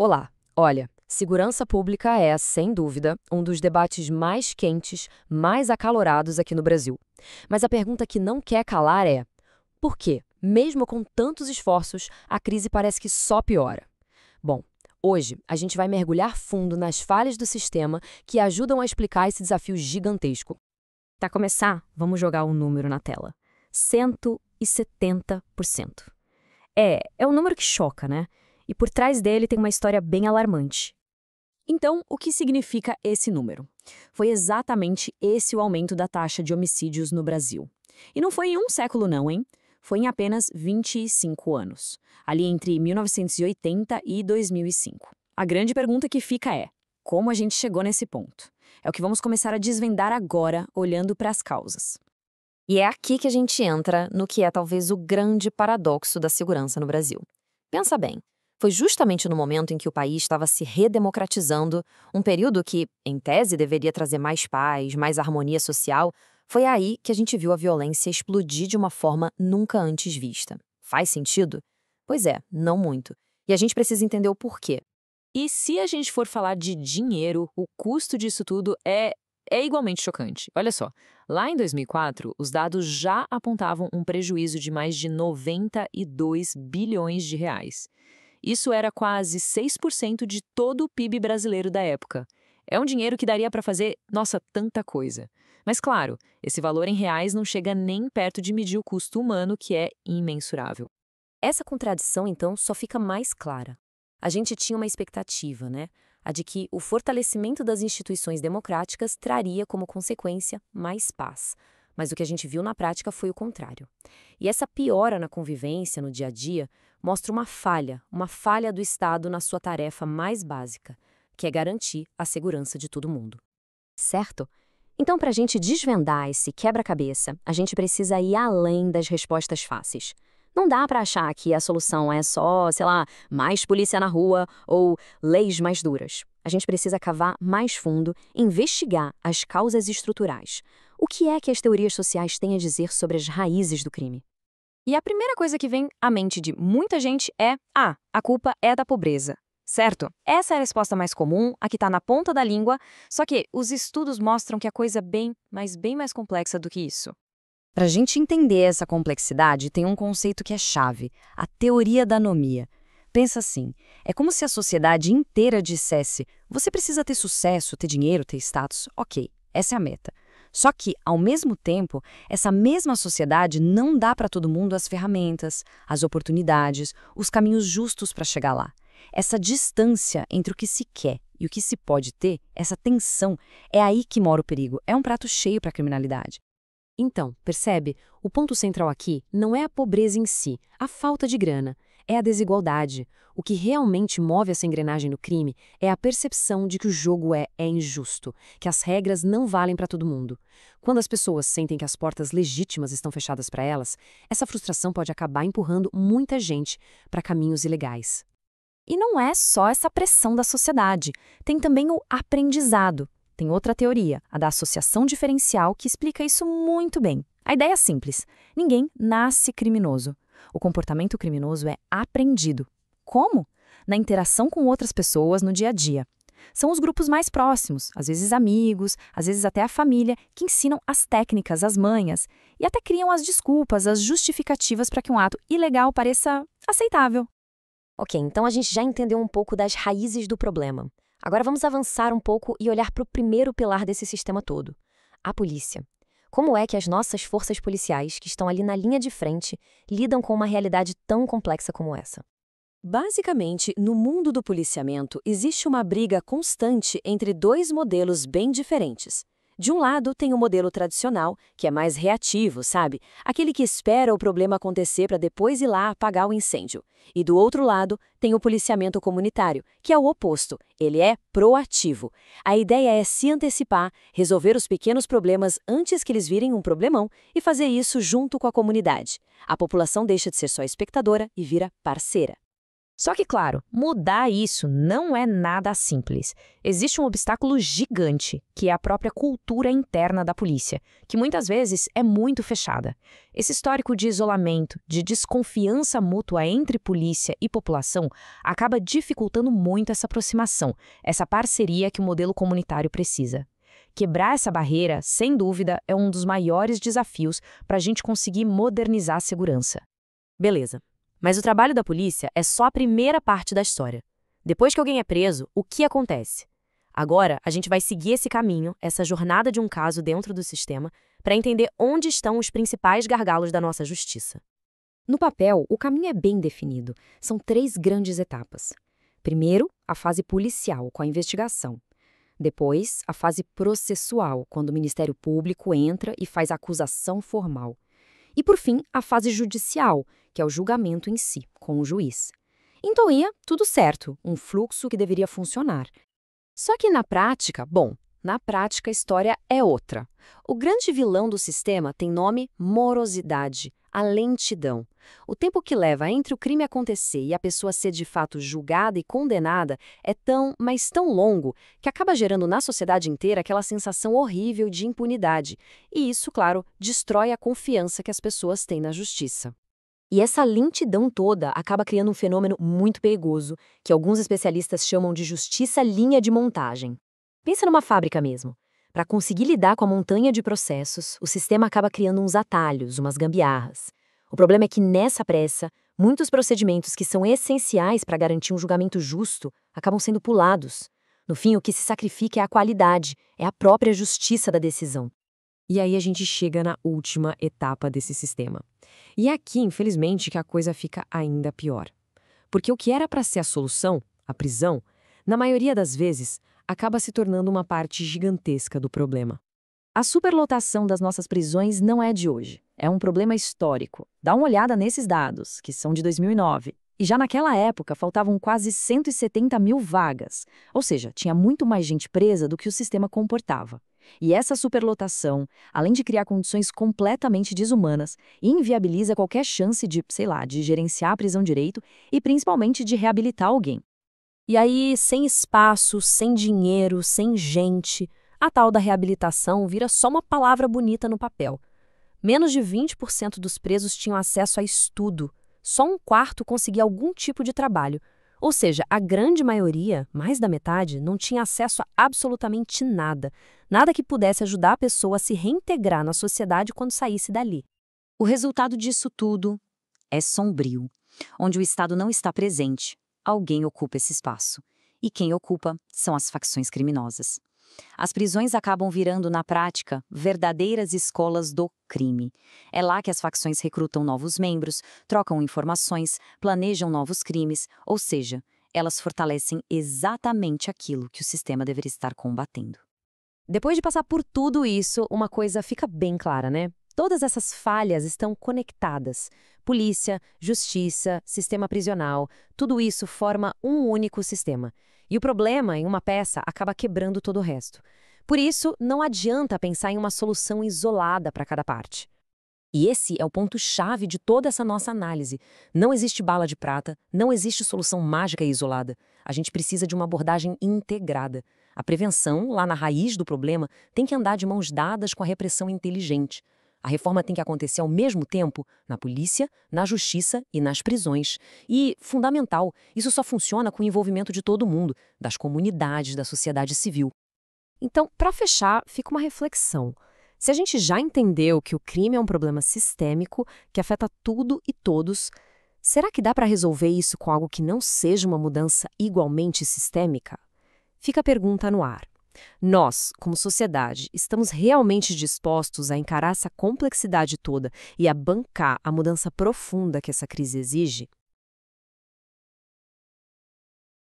Olá, olha, segurança pública é, sem dúvida, um dos debates mais quentes, mais acalorados aqui no Brasil. Mas a pergunta que não quer calar é: por quê? Mesmo com tantos esforços, a crise parece que só piora. Bom, hoje a gente vai mergulhar fundo nas falhas do sistema que ajudam a explicar esse desafio gigantesco. Para começar, vamos jogar um número na tela: 170%. É um número que choca, né? E por trás dele tem uma história bem alarmante. Então, o que significa esse número? Foi exatamente esse o aumento da taxa de homicídios no Brasil. E não foi em um século não, hein? Foi em apenas 25 anos, ali entre 1980 e 2005. A grande pergunta que fica é: como a gente chegou nesse ponto? É o que vamos começar a desvendar agora, olhando para as causas. E é aqui que a gente entra no que é talvez o grande paradoxo da segurança no Brasil. Pensa bem, foi justamente no momento em que o país estava se redemocratizando, um período que, em tese, deveria trazer mais paz, mais harmonia social, foi aí que a gente viu a violência explodir de uma forma nunca antes vista. Faz sentido? Pois é, não muito. E a gente precisa entender o porquê. E se a gente for falar de dinheiro, o custo disso tudo é igualmente chocante. Olha só, lá em 2004, os dados já apontavam um prejuízo de mais de 92 bilhões de reais. Isso era quase 6% de todo o PIB brasileiro da época. É um dinheiro que daria para fazer, nossa, tanta coisa. Mas claro, esse valor em reais não chega nem perto de medir o custo humano, que é imensurável. Essa contradição, então, só fica mais clara. A gente tinha uma expectativa, né? A de que o fortalecimento das instituições democráticas traria como consequência mais paz. Mas o que a gente viu na prática foi o contrário. E essa piora na convivência, no dia a dia, mostra uma falha do Estado na sua tarefa mais básica, que é garantir a segurança de todo mundo. Certo? Então, para a gente desvendar esse quebra-cabeça, a gente precisa ir além das respostas fáceis. Não dá para achar que a solução é só, sei lá, mais polícia na rua ou leis mais duras. A gente precisa cavar mais fundo e investigar as causas estruturais. O que é que as teorias sociais têm a dizer sobre as raízes do crime? E a primeira coisa que vem à mente de muita gente é: a culpa é da pobreza. Certo? Essa é a resposta mais comum, a que está na ponta da língua, só que os estudos mostram que a coisa é bem mais complexa do que isso. Para a gente entender essa complexidade, tem um conceito que é chave: a teoria da anomia. Pensa assim, é como se a sociedade inteira dissesse: você precisa ter sucesso, ter dinheiro, ter status. Ok, essa é a meta. Só que, ao mesmo tempo, essa mesma sociedade não dá para todo mundo as ferramentas, as oportunidades, os caminhos justos para chegar lá. Essa distância entre o que se quer e o que se pode ter, essa tensão, é aí que mora o perigo. É um prato cheio para a criminalidade. Então, percebe? O ponto central aqui não é a pobreza em si, a falta de grana, é a desigualdade. O que realmente move essa engrenagem no crime é a percepção de que o jogo é injusto, que as regras não valem para todo mundo. Quando as pessoas sentem que as portas legítimas estão fechadas para elas, essa frustração pode acabar empurrando muita gente para caminhos ilegais. E não é só essa pressão da sociedade, tem também o aprendizado. Tem outra teoria, a da associação diferencial, que explica isso muito bem. A ideia é simples: ninguém nasce criminoso. O comportamento criminoso é aprendido. Como? Na interação com outras pessoas no dia a dia. São os grupos mais próximos, às vezes amigos, às vezes até a família, que ensinam as técnicas, as manhas, e até criam as desculpas, as justificativas para que um ato ilegal pareça aceitável. Ok, então a gente já entendeu um pouco das raízes do problema. Agora vamos avançar um pouco e olhar para o primeiro pilar desse sistema todo: a polícia. Como é que as nossas forças policiais, que estão ali na linha de frente, lidam com uma realidade tão complexa como essa? Basicamente, no mundo do policiamento, existe uma briga constante entre dois modelos bem diferentes. De um lado, tem o modelo tradicional, que é mais reativo, sabe? Aquele que espera o problema acontecer para depois ir lá apagar o incêndio. E do outro lado, tem o policiamento comunitário, que é o oposto. Ele é proativo. A ideia é se antecipar, resolver os pequenos problemas antes que eles virem um problemão e fazer isso junto com a comunidade. A população deixa de ser só espectadora e vira parceira. Só que, claro, mudar isso não é nada simples. Existe um obstáculo gigante, que é a própria cultura interna da polícia, que muitas vezes é muito fechada. Esse histórico de isolamento, de desconfiança mútua entre polícia e população, acaba dificultando muito essa aproximação, essa parceria que o modelo comunitário precisa. Quebrar essa barreira, sem dúvida, é um dos maiores desafios para a gente conseguir modernizar a segurança. Beleza. Mas o trabalho da polícia é só a primeira parte da história. Depois que alguém é preso, o que acontece? Agora, a gente vai seguir esse caminho, essa jornada de um caso dentro do sistema, para entender onde estão os principais gargalos da nossa justiça. No papel, o caminho é bem definido. São 3 grandes etapas. Primeiro, a fase policial, com a investigação. Depois, a fase processual, quando o Ministério Público entra e faz a acusação formal. E, por fim, a fase judicial, que é o julgamento em si, com o juiz. Então ia tudo certo, um fluxo que deveria funcionar. Só que na prática, a história é outra. O grande vilão do sistema tem nome morosidade, a lentidão. O tempo que leva entre o crime acontecer e a pessoa ser de fato julgada e condenada é mas tão longo, que acaba gerando na sociedade inteira aquela sensação horrível de impunidade. E isso, claro, destrói a confiança que as pessoas têm na justiça. E essa lentidão toda acaba criando um fenômeno muito perigoso, que alguns especialistas chamam de justiça linha de montagem. Pensa numa fábrica mesmo. Para conseguir lidar com a montanha de processos, o sistema acaba criando uns atalhos, umas gambiarras. O problema é que, nessa pressa, muitos procedimentos que são essenciais para garantir um julgamento justo acabam sendo pulados. No fim, o que se sacrifica é a qualidade, é a própria justiça da decisão. E aí a gente chega na última etapa desse sistema. E é aqui, infelizmente, que a coisa fica ainda pior. Porque o que era para ser a solução, a prisão, na maioria das vezes, acaba se tornando uma parte gigantesca do problema. A superlotação das nossas prisões não é de hoje. É um problema histórico. Dá uma olhada nesses dados, que são de 2009. E já naquela época faltavam quase 170 mil vagas. Ou seja, tinha muito mais gente presa do que o sistema comportava. E essa superlotação, além de criar condições completamente desumanas, inviabiliza qualquer chance de gerenciar a prisão direito e principalmente de reabilitar alguém. E aí, sem espaço, sem dinheiro, sem gente, a tal da reabilitação vira só uma palavra bonita no papel. Menos de 20% dos presos tinham acesso a estudo. Só 1/4 conseguia algum tipo de trabalho. Ou seja, a grande maioria, mais da metade, não tinha acesso a absolutamente nada. Nada que pudesse ajudar a pessoa a se reintegrar na sociedade quando saísse dali. O resultado disso tudo é sombrio. Onde o Estado não está presente, alguém ocupa esse espaço. E quem ocupa são as facções criminosas. As prisões acabam virando, na prática, verdadeiras escolas do crime. É lá que as facções recrutam novos membros, trocam informações, planejam novos crimes, ou seja, elas fortalecem exatamente aquilo que o sistema deveria estar combatendo. Depois de passar por tudo isso, uma coisa fica bem clara, né? Todas essas falhas estão conectadas. Polícia, justiça, sistema prisional, tudo isso forma um único sistema. E o problema em uma peça acaba quebrando todo o resto. Por isso, não adianta pensar em uma solução isolada para cada parte. E esse é o ponto-chave de toda essa nossa análise. Não existe bala de prata, não existe solução mágica e isolada. A gente precisa de uma abordagem integrada. A prevenção, lá na raiz do problema, tem que andar de mãos dadas com a repressão inteligente. A reforma tem que acontecer ao mesmo tempo na polícia, na justiça e nas prisões. E, fundamental, isso só funciona com o envolvimento de todo mundo, das comunidades, da sociedade civil. Então, para fechar, fica uma reflexão. Se a gente já entendeu que o crime é um problema sistêmico, que afeta tudo e todos, será que dá para resolver isso com algo que não seja uma mudança igualmente sistêmica? Fica a pergunta no ar. Nós, como sociedade, estamos realmente dispostos a encarar essa complexidade toda e a bancar a mudança profunda que essa crise exige?